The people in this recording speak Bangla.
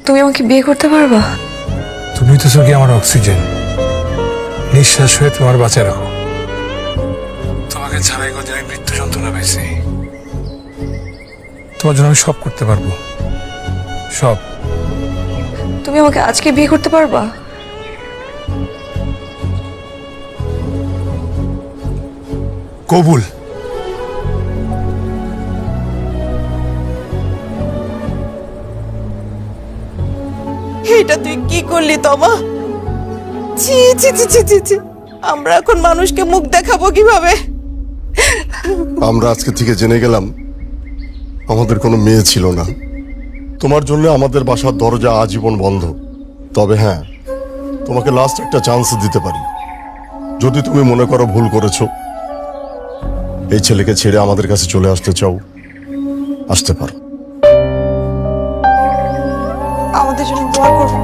তুমি আমাকে বিয়ে করতে পারবা? তুমি তো চোখে আমার অক্সিজেন, নিঃশ্বাস হয়ে তোমার বাঁচায় রাখো। তোমাকে ছাড়াই কদিন আমি মৃত্যু যন্ত্রণা পেয়েছি। তোমার জন্য আমি সব করতে পারবো, সব। তুমি আমাকে আজকে বিয়ে করতে পারবা? কবুল। এটা তুই কি করলি তমা? ছি ছি ছি ছি ছি ছি। আমরা এখন মানুষকে মুখ দেখাবো কিভাবে? আমরা আজকে থেকে জেনে গেলাম আমাদের কোনো মেয়ে ছিল না। তোমার জন্য আমাদের বাসার দরজা আজীবন বন্ধ। তবে হ্যাঁ, তোমাকে লাস্ট একটা চান্স দিতে পারি। যদি তুমি মনে করো ভুল করেছো, এই ছেলেকে ছেড়ে আমাদের কাছে চলে আসতে চাও, আসতে পারো। আমাদের জন্য দোয়া করো।